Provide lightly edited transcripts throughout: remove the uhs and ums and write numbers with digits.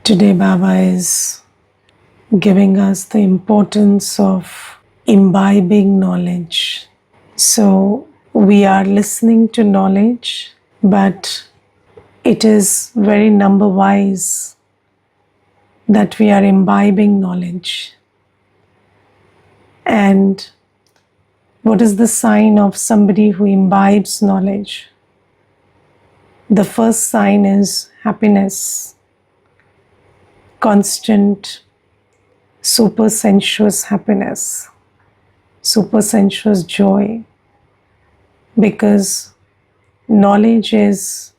Today, Baba is giving us the importance of imbibing knowledge. So, we are listening to knowledge, but it is very number wise that we are imbibing knowledge. And what is the sign of somebody who imbibes knowledge? The first sign is happiness, constant, super sensuous happiness, super sensuous joy, because knowledge is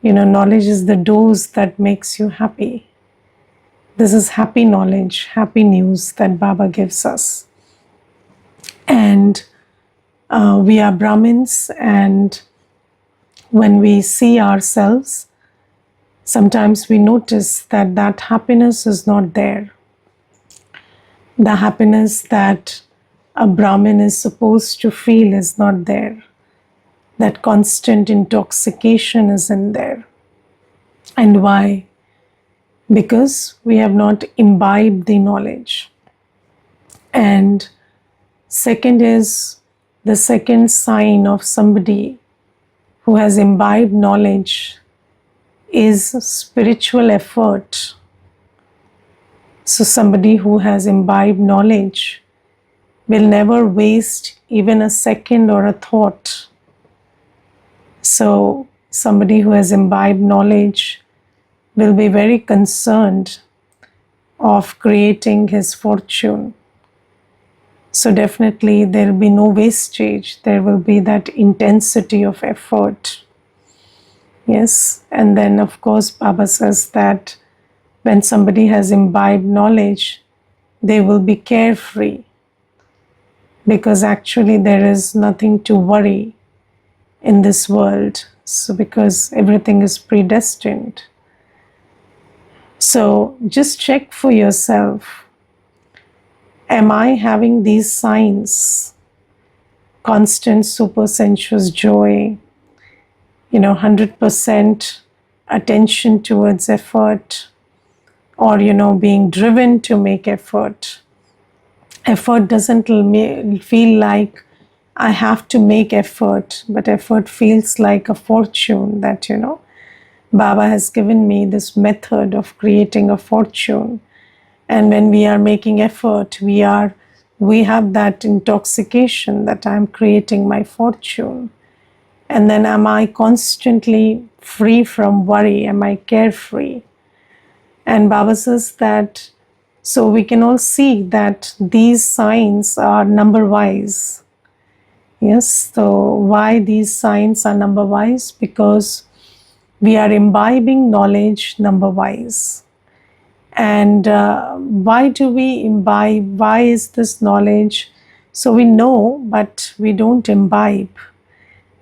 the dose that makes you happy. This is happy knowledge, happy news that Baba gives us. And we are Brahmins, and when we see ourselves, sometimes we notice that happiness is not there. The happiness that a Brahmin is supposed to feel is not there. That constant intoxication isn't there. And why? Because we have not imbibed the knowledge. And second is the second sign of somebody who has imbibed knowledge is spiritual effort. So somebody who has imbibed knowledge will never waste even a second or a thought. So somebody who has imbibed knowledge will be very concerned of creating his fortune. So definitely there will be no wastage. There will be that intensity of effort. Yes, and then of course Baba says that when somebody has imbibed knowledge, they will be carefree, because actually there is nothing to worry in this world. So because everything is predestined. So just check for yourself. Am I having these signs? Constant super sensuous joy, 100% attention towards effort, or being driven to make effort. Effort doesn't feel like I have to make effort, but effort feels like a fortune that, Baba has given me this method of creating a fortune. And when we are making effort, we have that intoxication that I'm creating my fortune. And then am I constantly free from worry? Am I carefree? And Baba says that, so we can all see that these signs are number wise. Yes, so why these signs are number wise? Because we are imbibing knowledge number wise. And why do we imbibe? Why is this knowledge? So we know, but we don't imbibe.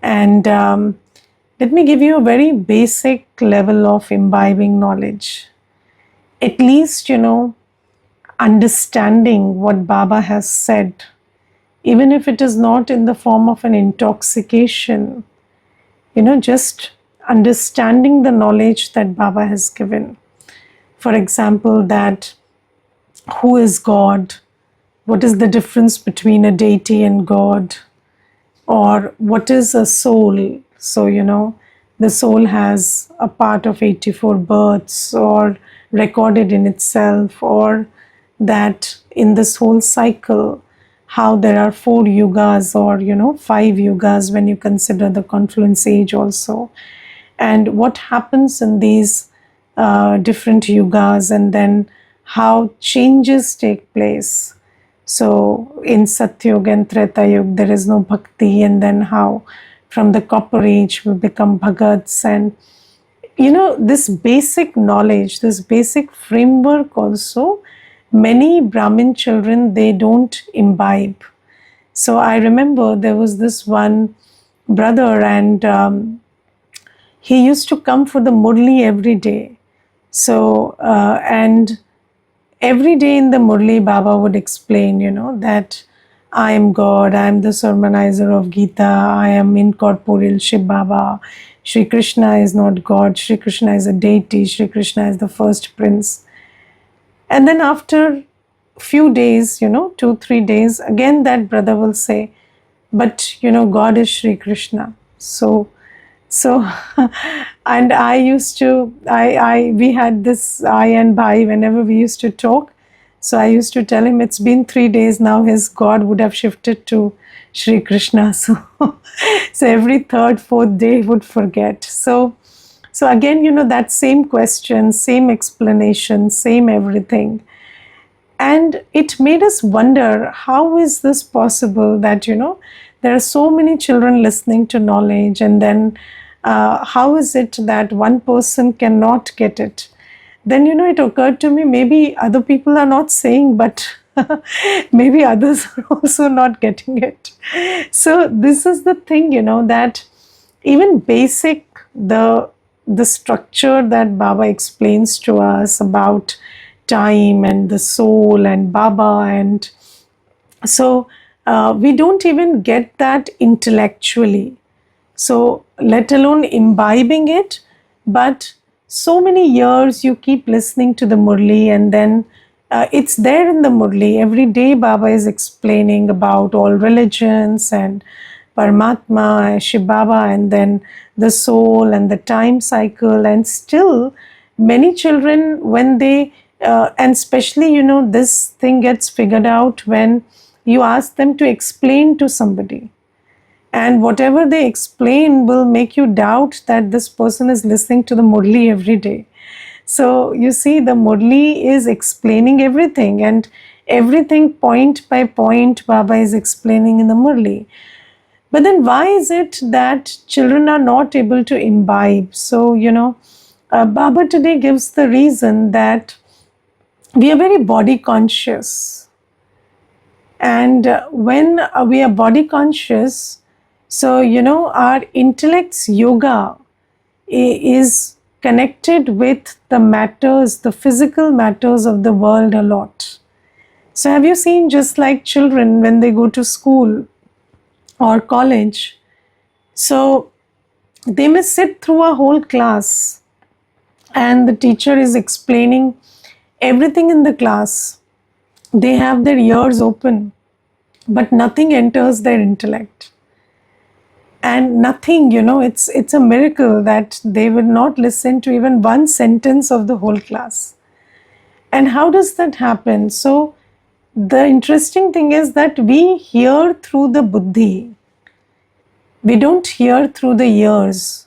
And let me give you a very basic level of imbibing knowledge. At least, understanding what Baba has said, even if it is not in the form of an intoxication, just understanding the knowledge that Baba has given. For example, that who is God? What is the difference between a deity and God? Or what is a soul? So, the soul has a part of 84 births or recorded in itself, or that in this whole cycle, how there are 4 yugas or, 5 yugas when you consider the confluence age also. And what happens in these different yugas, and then how changes take place. So in Satyug and Treta Yuga, there is no bhakti, and then how from the copper age we become bhagats. And this basic knowledge, this basic framework also, many Brahmin children, they don't imbibe. So I remember there was this one brother, and he used to come for the Murli every day. So, and every day in the Murli, Baba would explain, that I am God, I am the sermonizer of Gita, I am incorporeal Shiv Baba, Shri Krishna is not God, Shri Krishna is a deity, Shri Krishna is the first prince. And then after few days, 2-3 days, again that brother will say, but God is Shri Krishna. So and I used to, we had this, I and Bhai, whenever we used to talk, so I used to tell him it's been 3 days now, his God would have shifted to Shri Krishna. So, so every third, fourth day he would forget. So again, that same question, same explanation, same everything. And it made us wonder, how is this possible that, there are so many children listening to knowledge, and then how is it that one person cannot get it? Then, it occurred to me, maybe other people are not saying, but maybe others are also not getting it. So this is the thing, that even basic, the structure that Baba explains to us about time and the soul and Baba, and so we don't even get that intellectually. So let alone imbibing it, but so many years you keep listening to the Murli, and then it's there in the Murli. Every day Baba is explaining about all religions and Paramatma, Shiv Baba, and then the soul and the time cycle. And still many children, when they, and especially, this thing gets figured out when you ask them to explain to somebody. And whatever they explain will make you doubt that this person is listening to the Murli every day. So you see, the Murli is explaining everything, and everything point by point Baba is explaining in the Murli. But then why is it that children are not able to imbibe? So, Baba today gives the reason that we are very body conscious. And when we are body conscious, so, our intellect's yoga is connected with the matters, the physical matters of the world a lot. So have you seen, just like children when they go to school or college, so they may sit through a whole class and the teacher is explaining everything in the class. They have their ears open, but nothing enters their intellect. And nothing, it's a miracle that they will not listen to even one sentence of the whole class. And how does that happen? So the interesting thing is that we hear through the buddhi. We don't hear through the ears.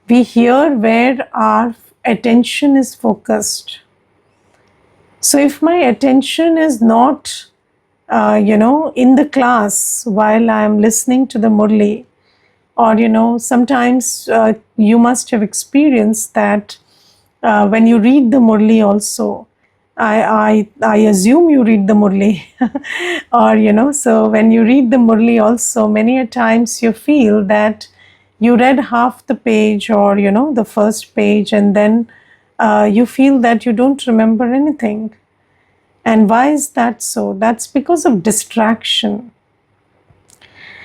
We hear where our attention is focused. So if my attention is not, in the class while I am listening to the Murli, or sometimes you must have experienced that when you read the Murli also, I assume you read the Murli, or so when you read the Murli also, many a times you feel that you read half the page, or the first page, and then you feel that you don't remember anything. And why is that so? That's because of distraction.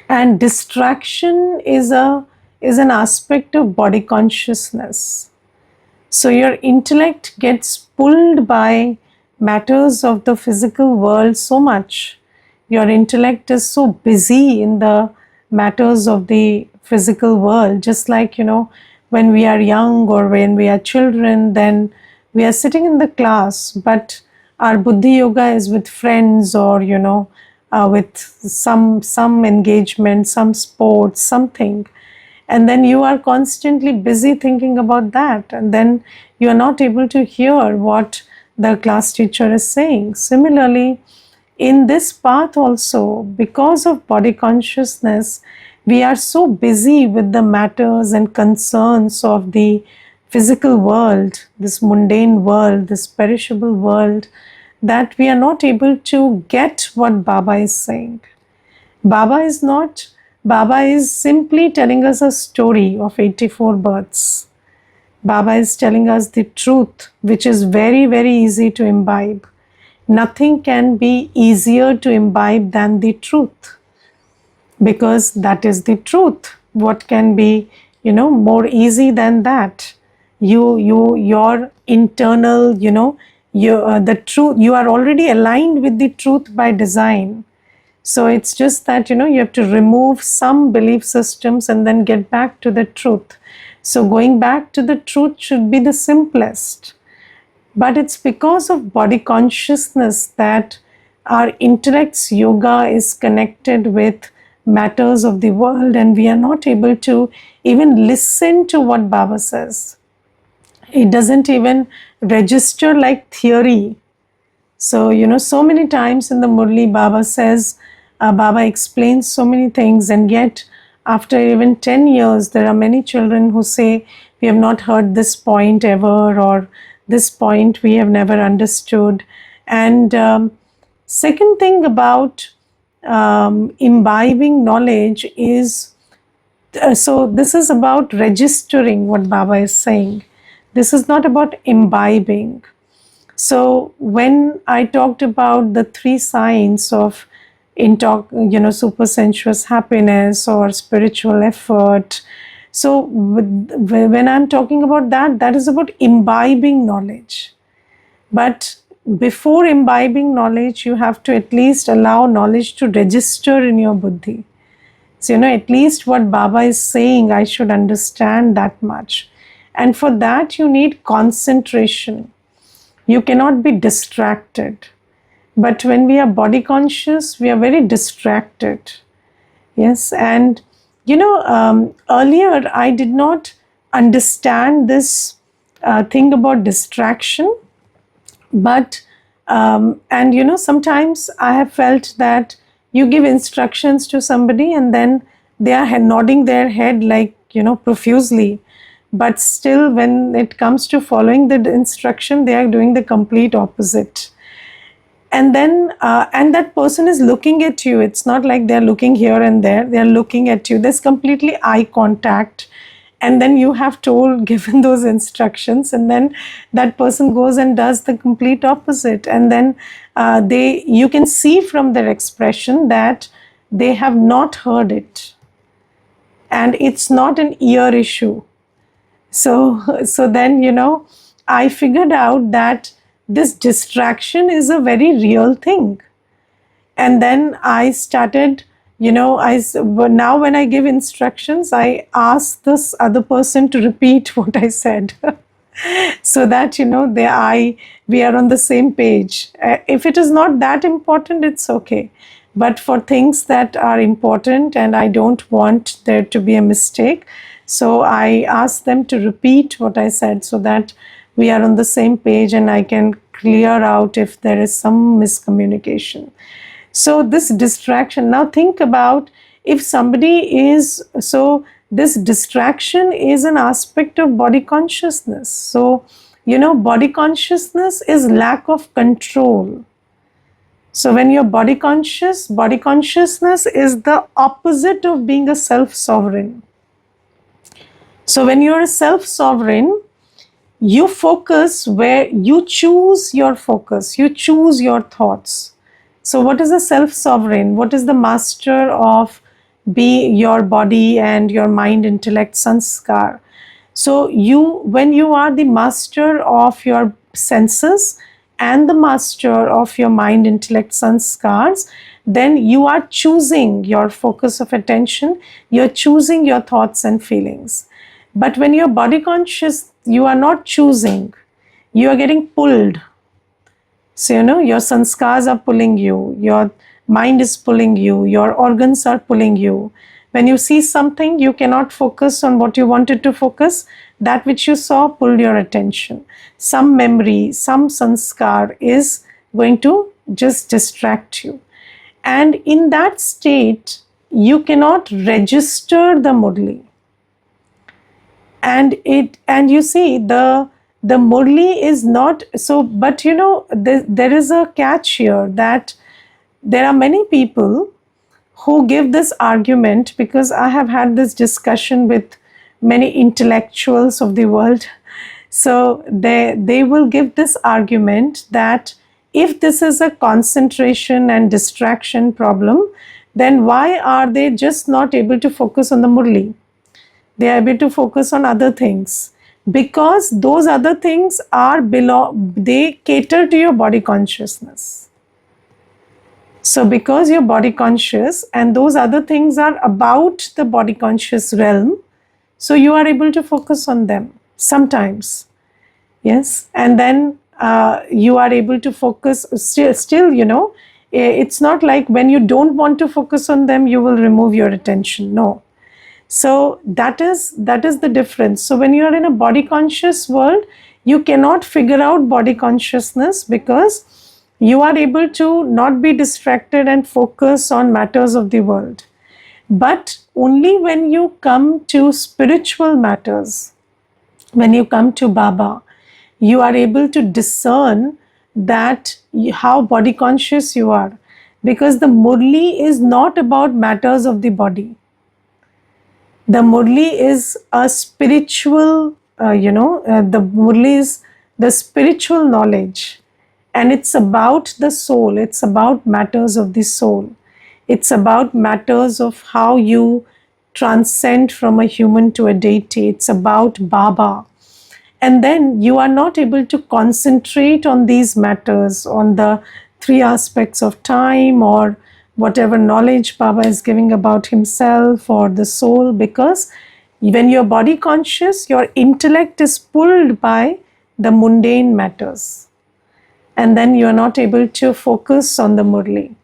And distraction is an aspect of body consciousness. So your intellect gets pulled by matters of the physical world so much. Your intellect is so busy in the matters of the physical world. Just like, when we are young or when we are children, then we are sitting in the class, but our buddhi yoga is with friends, or, with some engagement, some sports, something. And then you are constantly busy thinking about that, and then you are not able to hear what the class teacher is saying. Similarly, in this path also, because of body consciousness, we are so busy with the matters and concerns of the physical world, this mundane world, this perishable world, that we are not able to get what Baba is saying. Baba is simply telling us a story of 84 births. Baba is telling us the truth, which is very, very easy to imbibe. Nothing can be easier to imbibe than the truth, because that is the truth. What can be, more easy than that. Your internal, the truth, you are already aligned with the truth by design. So it's just that, you have to remove some belief systems and then get back to the truth. So going back to the truth should be the simplest. But it's because of body consciousness that our intellect's yoga is connected with matters of the world, and we are not able to even listen to what Baba says. It doesn't even register like theory. So, so many times in the Murli, Baba says, Baba explains so many things, and yet after even 10 years, there are many children who say, we have not heard this point ever, or this point we have never understood. And second thing about imbibing knowledge is, so this is about registering what Baba is saying. This is not about imbibing. So when I talked about the 3 signs of supersensuous happiness or spiritual effort, so when I'm talking about that, that is about imbibing knowledge. But before imbibing knowledge, you have to at least allow knowledge to register in your buddhi. So, at least what Baba is saying, I should understand that much. And for that, you need concentration. You cannot be distracted. But when we are body conscious, we are very distracted. Yes, and earlier I did not understand this thing about distraction. But sometimes I have felt that you give instructions to somebody and then they are nodding their head like profusely, but still when it comes to following the instruction, they are doing the complete opposite. And then and that person is looking at you. It's not like they're looking here and there, they're looking at you. There's completely eye contact, and then you have given those instructions, and then that person goes and does the complete opposite. And then you can see from their expression that they have not heard it, and it's not an ear issue. So then I figured out that this distraction is a very real thing. And then I started, now when I give instructions, I ask this other person to repeat what I said so that we are on the same page. If it is not that important, it's okay. But for things that are important and I don't want there to be a mistake, so I ask them to repeat what I said so that we are on the same page and I can clear out if there is some miscommunication. So this distraction, now think about if somebody is, so this distraction is an aspect of body consciousness. So, body consciousness is lack of control. So when you're body consciousness is the opposite of being a self-sovereign. So when you're a self-sovereign, you focus where you choose your focus, you choose your thoughts. So what is a self-sovereign? What is the master of your body and your mind, intellect, sanskar? So when you are the master of your senses and the master of your mind, intellect, sanskars, then you are choosing your focus of attention, you're choosing your thoughts and feelings. But when you're body conscious, you are not choosing, you are getting pulled. So, your sanskars are pulling you, your mind is pulling you, your organs are pulling you. When you see something, you cannot focus on what you wanted to focus. That which you saw pulled your attention. Some memory, some sanskar is going to just distract you. And in that state, you cannot register the murli. And you see, the murli is not so, but there is a catch here, that there are many people who give this argument, because I have had this discussion with many intellectuals of the world. So they will give this argument that if this is a concentration and distraction problem, then why are they just not able to focus on the murli? They are able to focus on other things, because those other things are they cater to your body consciousness. So because you're body conscious and those other things are about the body conscious realm, so you are able to focus on them sometimes. Yes. And then you are able to focus still, it's not like when you don't want to focus on them, you will remove your attention. No. So that is the difference. So when you are in a body conscious world, you cannot figure out body consciousness, because you are able to not be distracted and focus on matters of the world. But only when you come to spiritual matters, when you come to Baba, you are able to discern that how body conscious you are, because the Murli is not about matters of the body. The Murli is a spiritual, the Murli is the spiritual knowledge, and it's about the soul, it's about matters of the soul. It's about matters of how you transcend from a human to a deity. It's about Baba. And then you are not able to concentrate on these matters, on the three aspects of time or whatever knowledge Baba is giving about himself or the soul, because when you're body conscious, your intellect is pulled by the mundane matters. And then you are not able to focus on the Murli.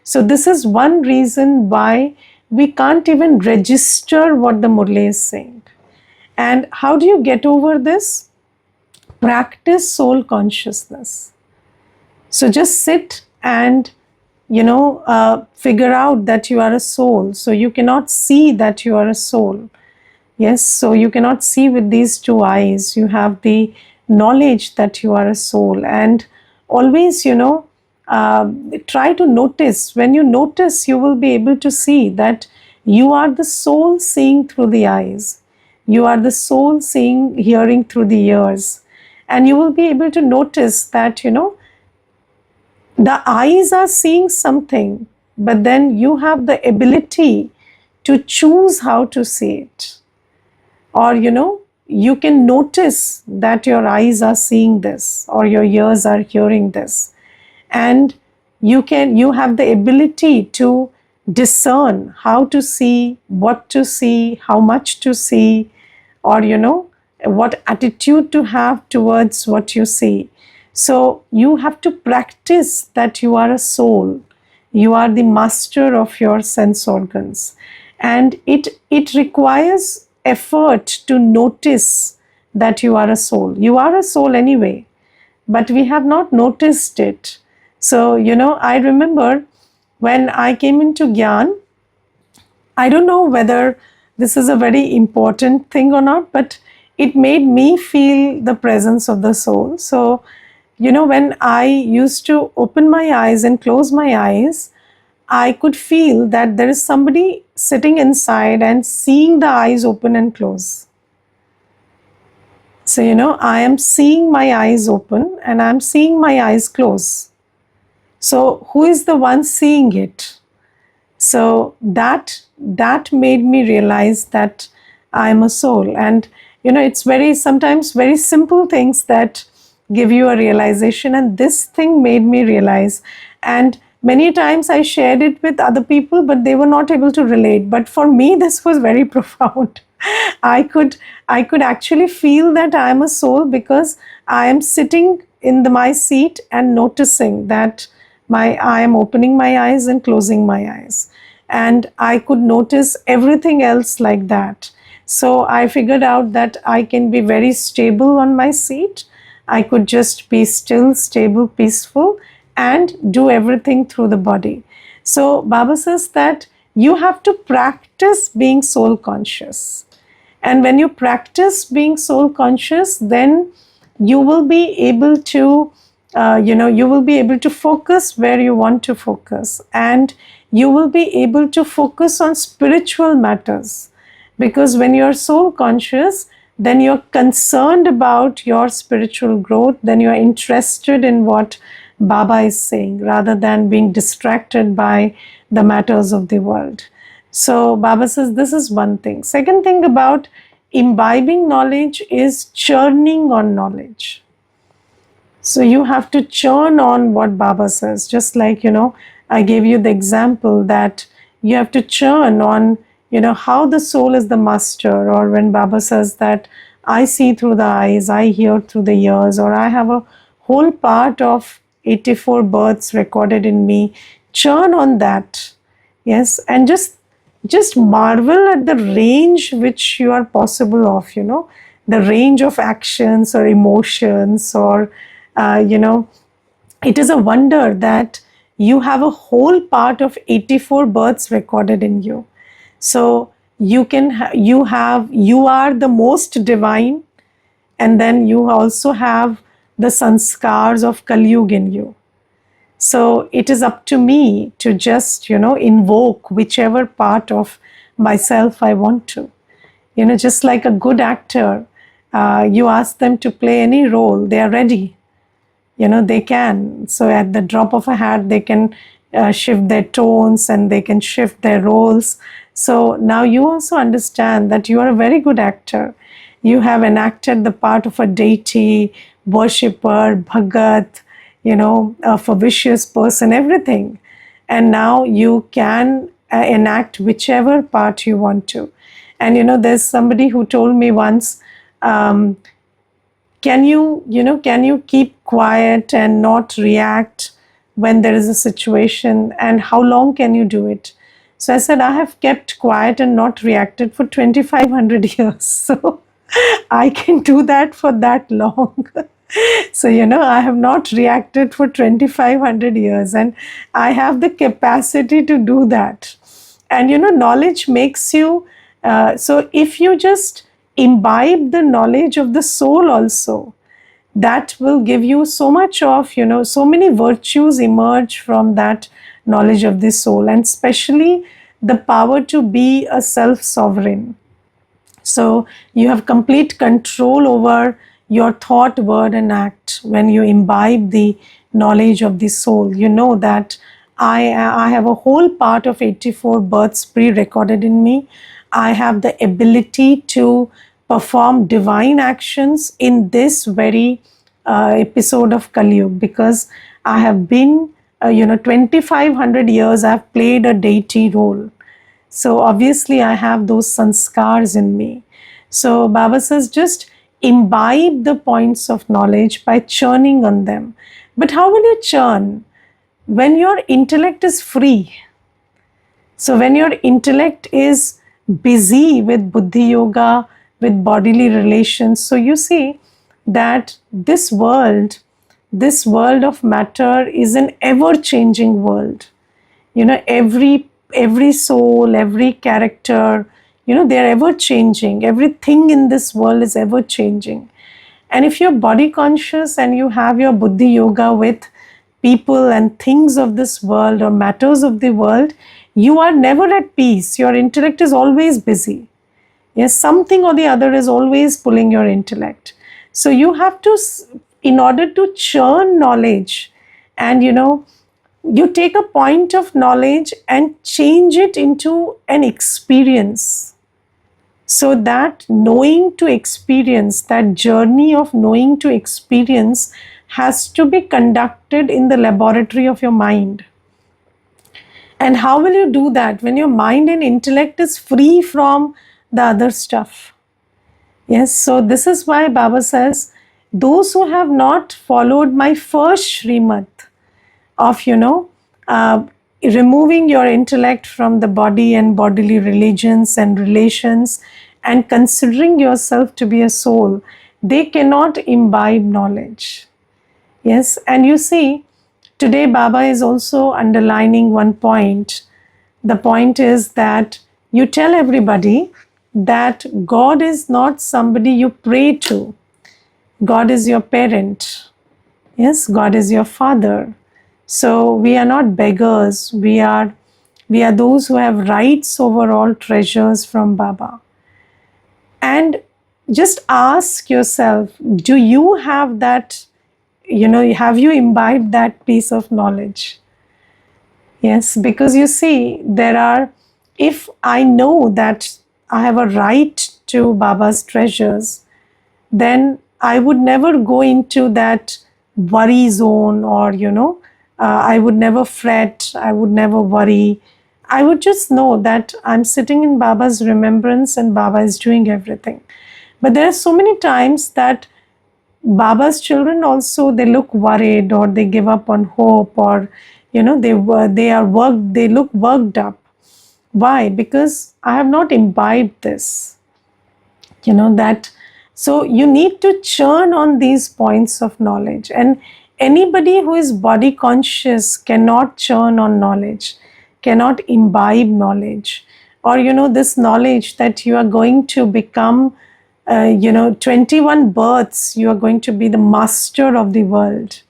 So this is one reason why we can't even register what the Murli is saying. And how do you get over this? Practice soul consciousness. So just sit and figure out that you are a soul. So you cannot see that you are a soul. Yes, so you cannot see with these two eyes. You have the knowledge that you are a soul, and always try to notice. When you notice, you will be able to see that you are the soul seeing through the eyes. You are the soul seeing, hearing through the ears. And you will be able to notice that, the eyes are seeing something, but then you have the ability to choose how to see it. Or, you can notice that your eyes are seeing this or your ears are hearing this. And you have the ability to discern how to see, what to see, how much to see, or what attitude to have towards what you see. So you have to practice that you are a soul. You are the master of your sense organs. And it requires effort to notice that you are a soul. You are a soul anyway, but we have not noticed it. So, I remember when I came into Gyan, I don't know whether this is a very important thing or not, but it made me feel the presence of the soul. So, when I used to open my eyes and close my eyes, I could feel that there is somebody sitting inside and seeing the eyes open and close. So, I am seeing my eyes open and I am seeing my eyes close. So, who is the one seeing it? So, that made me realize that I am a soul. And, it's sometimes very simple things that give you a realization. And this thing made me realize. And many times I shared it with other people, but they were not able to relate. But for me, this was very profound. I could actually feel that I am a soul, because I am sitting in my seat and noticing that I am opening my eyes and closing my eyes. And I could notice everything else like that. So I figured out that I can be very stable on my seat. I could just be still, stable, peaceful, and do everything through the body. So Baba says that you have to practice being soul conscious. And when you practice being soul conscious, then you will be able to, you will be able to focus where you want to focus. And you will be able to focus on spiritual matters. Because when you're soul conscious, then you're concerned about your spiritual growth, then you're interested in what Baba is saying rather than being distracted by the matters of the world. So Baba says this is one thing. Second thing about imbibing knowledge is churning on knowledge. So you have to churn on what Baba says. Just like, I gave you the example that you have to churn on, how the soul is the master, or when Baba says that I see through the eyes, I hear through the ears, or I have a whole part of 84 births recorded in me. Churn on that. Yes, and just marvel at the range which you are possible of, the range of actions or emotions, or it is a wonder that you have a whole part of 84 births recorded in you. So you are the most divine, and then you also have the sanskars of Kali Yuga in you. So it is up to me to just, invoke whichever part of myself I want to. Just like a good actor, you ask them to play any role, they are ready. They can. So at the drop of a hat, they can shift their tones and they can shift their roles. So now you also understand that you are a very good actor. You have enacted the part of a deity, worshipper, bhagat, of a vicious person, everything. And now you can enact whichever part you want to. And there's somebody who told me once, can you keep quiet and not react when there is a situation, and how long can you do it? So I said, I have kept quiet and not reacted for 2500 years. So I can do that for that long. So I have not reacted for 2500 years, and I have the capacity to do that. And knowledge makes you, so if you just imbibe the knowledge of the soul also, that will give you so much of, so many virtues emerge from that knowledge of the soul, and especially the power to be a self sovereign. So you have complete control over your thought, word, and act when you imbibe the knowledge of the soul. You know that I have a whole part of 84 births pre recorded in me. I have the ability to perform divine actions in this very episode of Kali Yuga, because I have been, 2500 years, I've played a deity role. So obviously, I have those sanskars in me. So Baba says, just imbibe the points of knowledge by churning on them. But how will you churn? When your intellect is free. So when your intellect is busy with buddhi yoga, with bodily relations, so you see that this world of matter is an ever changing world. Every soul, every character, they're ever changing. Everything in this world is ever changing. And if you're body conscious and you have your buddhi yoga with people and things of this world or matters of the world, you are never at peace. Your intellect is always busy. Yes, something or the other is always pulling your intellect. So you have to, in order to churn knowledge, and you take a point of knowledge and change it into an experience. So that knowing to experience, that journey of knowing to experience, has to be conducted in the laboratory of your mind. And how will you do that when your mind and intellect is free from the other stuff? Yes, so this is why Baba says, those who have not followed my first Srimad of, removing your intellect from the body and bodily religions and relations, and considering yourself to be a soul, they cannot imbibe knowledge. Yes, and you see, today Baba is also underlining one point. The point is that you tell everybody that God is not somebody you pray to. God is your parent. Yes, God is your father. So we are not beggars. We are those who have rights over all treasures from Baba. And just ask yourself, do you have that, have you imbibed that piece of knowledge? Yes, because you see, there are, if I know that I have a right to Baba's treasures, then I would never go into that worry zone, or, I would never fret, I would never worry. I would just know that I'm sitting in Baba's remembrance and Baba is doing everything. But there are so many times that Baba's children also, they look worried, or they give up on hope, or they look worked up. Why? Because I have not imbibed this, that. So you need to churn on these points of knowledge, and anybody who is body conscious cannot churn on knowledge, cannot imbibe knowledge, or this knowledge that you are going to become 21 births, you are going to be the master of the world.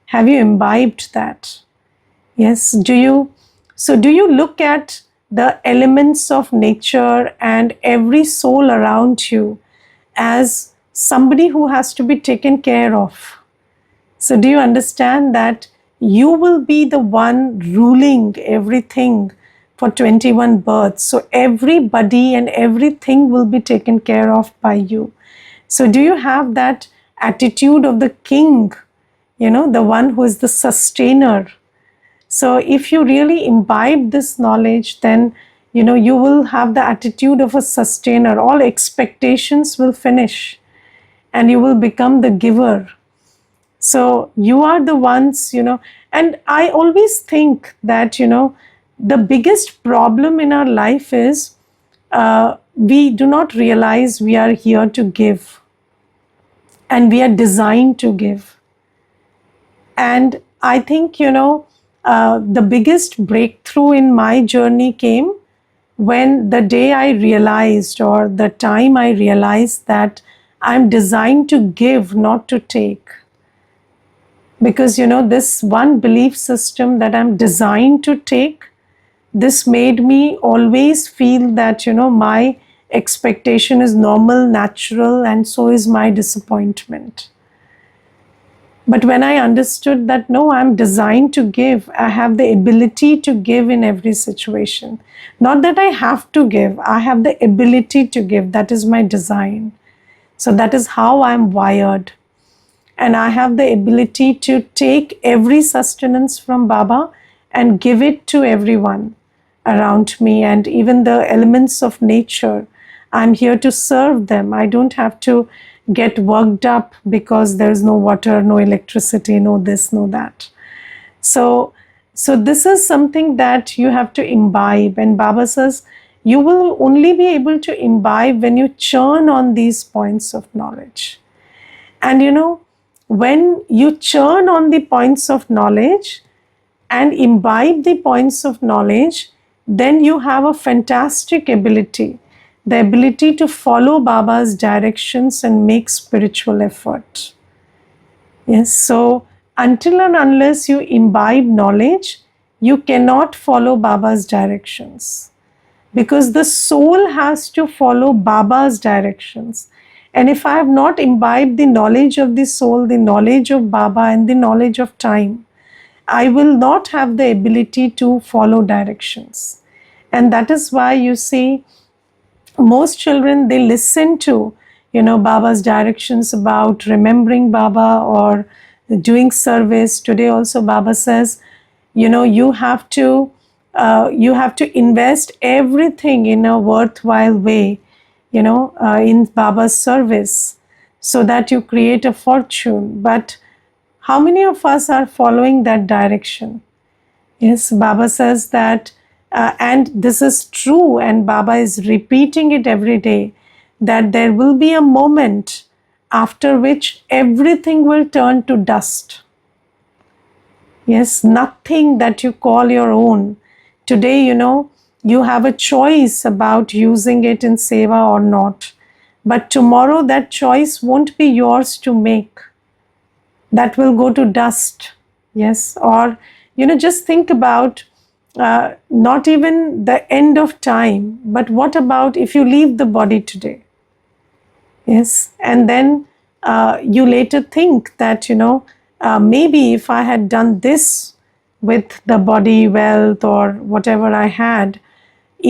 Have you imbibed that? Yes. Do you look at the elements of nature and every soul around you as somebody who has to be taken care of? So do you understand that you will be the one ruling everything for 21 births? So everybody and everything will be taken care of by you. So do you have that attitude of the king, the one who is the sustainer? So if you really imbibe this knowledge, then you will have the attitude of a sustainer. All expectations will finish and you will become the giver. So you are the ones, and I always think that, the biggest problem in our life is we do not realize we are here to give, and we are designed to give. And I think, the biggest breakthrough in my journey came when the day I realized, or the time I realized, that I'm designed to give, not to take. Because, this one belief system that I'm designed to take, this made me always feel that, my expectation is normal, natural, and so is my disappointment. But when I understood that, no, I'm designed to give, I have the ability to give in every situation. Not that I have to give, I have the ability to give. That is my design. So that is how I'm wired. And I have the ability to take every sustenance from Baba and give it to everyone around me, and even the elements of nature. I'm here to serve them. I don't have to get worked up because there's no water, no electricity, no this, no that. So this is something that you have to imbibe. And Baba says, you will only be able to imbibe when you churn on these points of knowledge. And when you churn on the points of knowledge and imbibe the points of knowledge, then you have a fantastic ability, the ability to follow Baba's directions and make spiritual effort. Yes, so until and unless you imbibe knowledge, you cannot follow Baba's directions, because the soul has to follow Baba's directions. And if I have not imbibed the knowledge of the soul, the knowledge of Baba, and the knowledge of time, I will not have the ability to follow directions. And that is why you see, most children, they listen to, Baba's directions about remembering Baba or doing service. Today also Baba says, you have to invest everything in a worthwhile way, in Baba's service, so that you create a fortune. But how many of us are following that direction? Yes, Baba says that, and this is true, and Baba is repeating it every day, that there will be a moment after which everything will turn to dust. Yes, nothing that you call your own. Today, you have a choice about using it in seva or not. But tomorrow that choice won't be yours to make. That will go to dust. Yes, or, just think about not even the end of time, but what about if you leave the body today? Yes, and then you later think that, maybe if I had done this with the body, wealth, or whatever I had,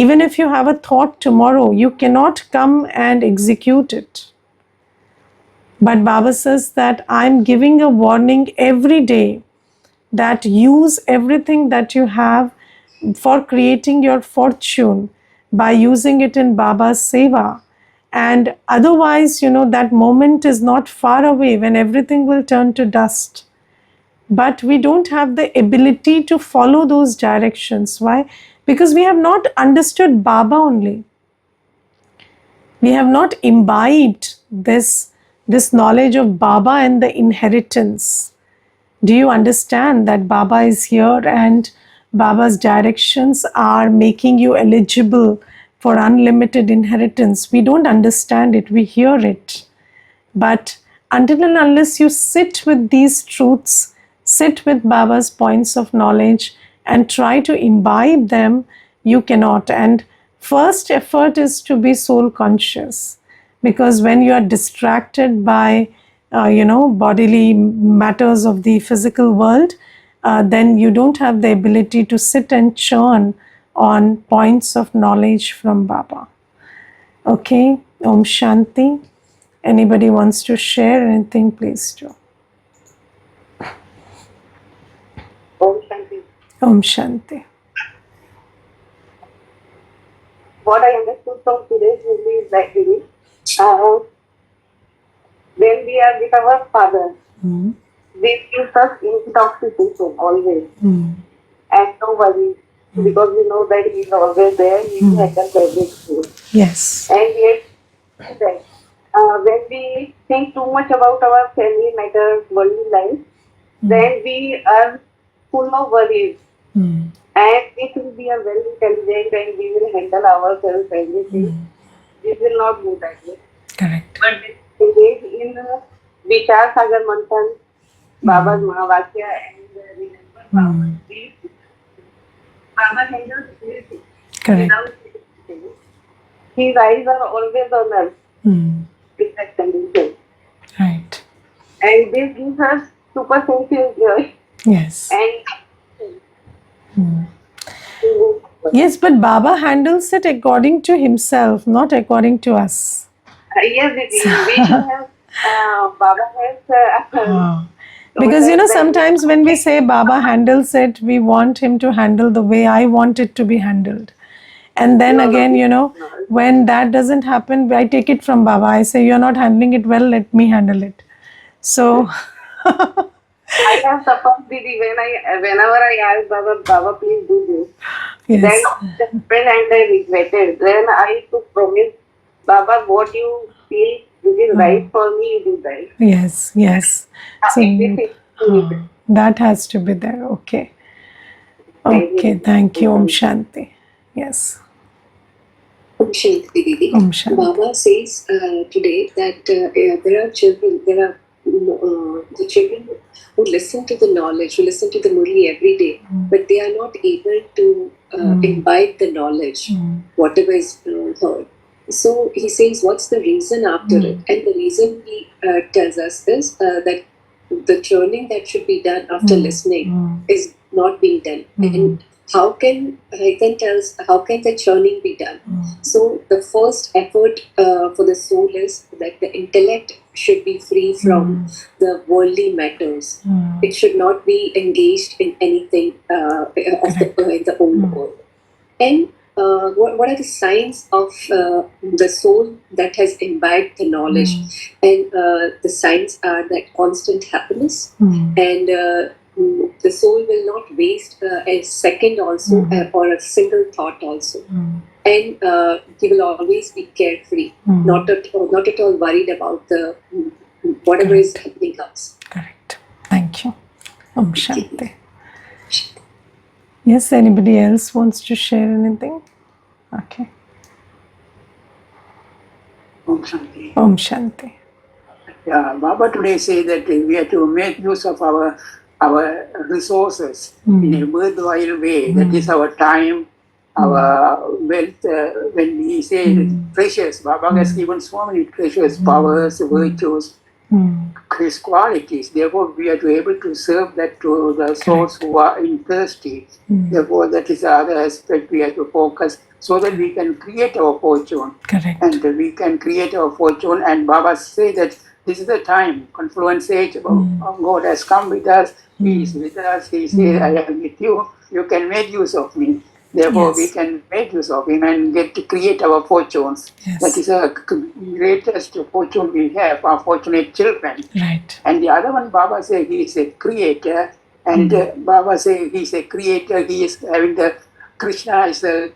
Even if you have a thought tomorrow, you cannot come and execute it. But Baba says that I'm giving a warning every day that use everything that you have for creating your fortune by using it in Baba's seva. And otherwise, that moment is not far away when everything will turn to dust. But we don't have the ability to follow those directions. Why? Because we have not understood Baba only. We have not imbibed this knowledge of Baba and the inheritance. Do you understand that Baba is here and Baba's directions are making you eligible for unlimited inheritance? We don't understand it, we hear it. But until and unless you sit with these truths, sit with Baba's points of knowledge and try to imbibe them, you cannot. And first effort is to be soul conscious, because when you are distracted by bodily matters of the physical world, then you don't have the ability to sit and churn on points of knowledge from Baba. Okay, Om Shanti. Anybody wants to share anything, please do. Om Shanti. Om Shanti. What I understood from today's movie is that when we are with our father, we feel such intoxication always, and no worries, because we know that he is always there, he will handle everything. Yes. And yet, that when we think too much about our family matters, worldly life, then we are full of worries. And we think we are very intelligent and we will handle ourselves everything. We will not do that way. Correct. But engage in Vichar Sagar Manthan, Baba's Mahavakya, and remember Baba's grief. Baba handles everything. Correct. Without anything. His eyes are always on us in that condition. Right. And this gives us super sensitive joy. Yes. And Yes, but Baba handles it according to himself, not according to us. yes, we should have Baba has. Because sometimes when we say Baba handles it, we want him to handle the way I want it to be handled. And then when that doesn't happen, I take it from Baba. I say, you're not handling it well, let me handle it. So I have suffered whenever I ask Baba, please do this. Yes. Then and I regretted. Then I took promise, Baba, what you feel this is right for me, you do right. Yes. So that has to be there. Okay. Okay. Thank you. Om Shanti. Yes. Om Shanti, Didi. Om Shanti. Baba says today that there are children, the children who listen to the knowledge, who listen to the Murli every day, but they are not able to imbibe the knowledge, whatever is heard. So he says, what's the reason after it? And the reason he tells us is that the churning that should be done after listening is not being done. And how can the churning be done? So the first effort for the soul is that the intellect should be free from the worldly matters. It should not be engaged in anything in the old world. And what are the signs of the soul that has imbibed the knowledge? And the signs are that constant happiness, and the soul will not waste a second also or a single thought also. And he will always be carefree, not at all worried about the whatever is happening else. Correct. Thank you. Om Shanti. Yes, anybody else wants to share anything? Okay. Om Shanti. Om Shanti. Yeah, Baba today say that we have to make use of our resources in a worthwhile way. That is our time, our wealth. When we say precious, Baba has given so many precious powers, virtues, his qualities. Therefore, we are to able to serve that to the souls who are thirsty. Therefore, that is the other aspect we have to focus so that we can create our fortune. Correct. And we can create our fortune. And Baba say that this is the time, confluence age. God has come with us. He is with us. He says, I am with you. You can make use of me. Therefore, we can make use of him and get to create our fortunes. Yes. That is the greatest fortune we have, our fortunate children. Right. And the other one, Baba says he is a creator. And Baba says he is a creator. He is having the Krishna is the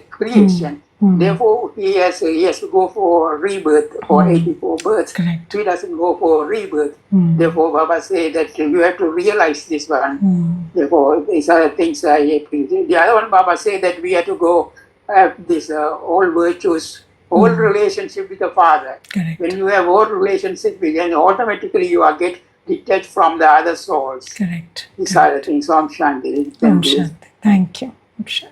creation. Therefore, he has to go for rebirth, for 84 births. Correct. He doesn't go for rebirth. Therefore, Baba says that you have to realize this one. Therefore, these are the things I appreciate. The other one, Baba says that we have to go have this all virtues, all relationship with the Father. Correct. When you have all relationship with him, automatically you are get detached from the other souls. Correct. These are the things. Om Shanti. Om Shanti. Thank you. Om Shanti.